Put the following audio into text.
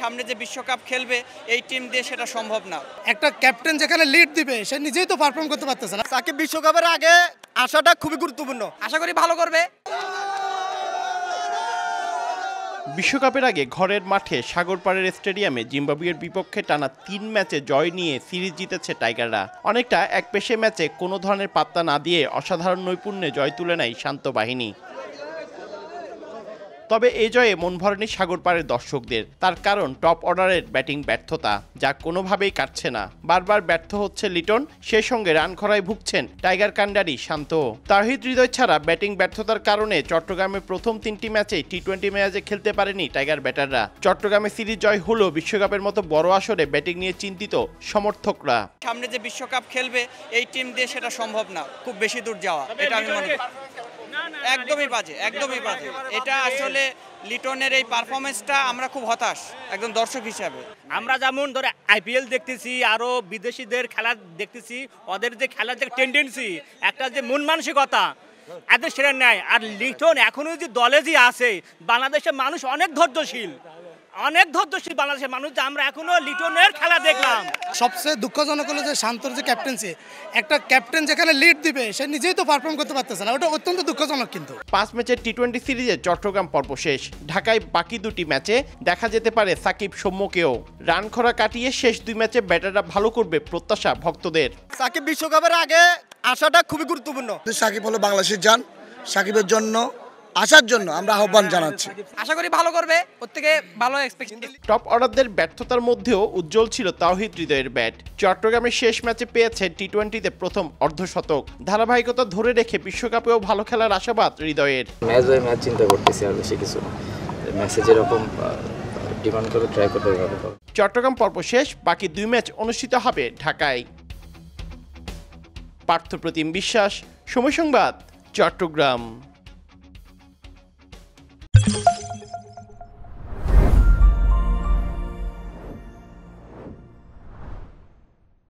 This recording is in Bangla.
সামনে যে বিশ্বকাপ খেলবে এই টিম দিয়ে সেটা সম্ভব না। একটা ক্যাপ্টেন যেখানে লিড দিবে সে নিজেই তো পারফর্ম করতে পারতেছে না। সাকিব বিশ্বকাপের আগে আসাটা খুবই গুরুত্বপূর্ণ। আশা করি ভালো করবে। বিশ্বকাপের আগে ঘরের মাঠে সাগরপাড়ের স্টেডিয়ামে জিম্বাবুয়ের বিপক্ষে টানা ৩ ম্যাচে জয় নিয়ে সিরিজ জিতেছে টাইগাররা। অনেকটা একপেশে ম্যাচে কোনো ধরনের পাত্তা না দিয়ে অসাধারণ নৈপুণ্যে জয় তুলে নেয় শান্ত বাহিনী। তবে এই জয়ে মন ভরেনি সাগরপাড়ের দর্শকদের। তার কারণ টপ অর্ডারের ব্যাটিং ব্যর্থতা, যা কোনোভাবেই কাটছে না। বারবার ব্যর্থ হচ্ছে লিটন, সেই সঙ্গে রান খরায় ভুগছেন টাইগার কান্ডারি শান্ত। তাওহিদ হৃদয় ছাড়া ব্যাটিং ব্যর্থতার কারণে চট্টগ্রামে প্রথম 3টি ম্যাচেই টি-20 ম্যাচে খেলতে পারেনি টাইগার ব্যাটাররা। চট্টগ্রামে সিরিজ জয় হলেও বিশ্বকাপের মতো বড় আসরে ব্যাটিং নিয়ে চিন্তিত সমর্থকরা। সামনে যে বিশ্বকাপ খেলবে এই টিম দিয়ে সেটা সম্ভব না, খুব বেশি দূর যাওয়া, এটা আমি মনে করি। একদমই বাজে, একদমই বাজে। এটা আসলে লিটনের এই পারফরমেন্সটা আমরা খুব হতাশ একদম দর্শক হিসাবে। আমরা যেমন ধরে আইপিএল দেখতেছি, আরো বিদেশিদের খেলা দেখতেছি, ওদের যে খেলার যে টেন্ডেন্সি, একটা যে মন মানসিকতা এদের সেটা নেয়। আর লিটন এখনো যে দলে যে আছে, বাংলাদেশের মানুষ অনেক ধৈর্যশীল বাংলাদেশের মানুষ, যে আমরা এখনো লিটনের খেলা দেখলাম। সবচেয়ে দুঃখজনক হলো যে শান্তর যে ক্যাপ্টেন্সি, একটা ক্যাপ্টেন যেখানে লিড দিবে সে নিজেই তো পারফর্ম করতে পারতেছে না, ওটা অত্যন্ত দুঃখজনক। কিন্তু 5 ম্যাচের টি-20 সিরিজে চট্টগ্রাম পর্ব শেষ। ঢাকায় বাকি 2টি ম্যাচে দেখা যেতে পারে সাকিব সৌম্যকেও। রান খরা কাটিয়ে শেষ 2 ম্যাচে ব্যাটাররা ভালো করবে প্রত্যাশা ভক্তদের। সাকিব বিশ্বকাপের আগে আসাটা খুবই গুরুত্বপূর্ণ। সাকিব হলো বাংলাদেশের জান, সাকিবের জন্য আসার জন্য আমরা আহ্বান জানাচ্ছি। আশা করি ভালো করবে, ওর থেকে ভালো এক্সপেকটেশন। টপ অর্ডারদের ব্যর্থতার মধ্যেও উজ্জ্বল ছিল তাওহিদ হৃদয়ের ব্যাট। চট্টগ্রামের শেষ ম্যাচে পেয়েছে টি-20তে প্রথম অর্ধশতক। ধারাবাহিকতা ধরে রেখে বিশ্বকাপেও ভালো খেলার আশাবাদ হৃদয়ের। ম্যাচ চিন্তা করতেছি, আর বেশি কিছু না। ম্যাচে যেরকম ডিমান্ড করে ট্রাই করতে হবে। চট্টগ্রাম পর্ব শেষ, বাকি 2 ম্যাচ অনুষ্ঠিত হবে ঢাকায়। পার্থপ্রতিম বিশ্বাস, সময় সংবাদ, চট্টগ্রাম।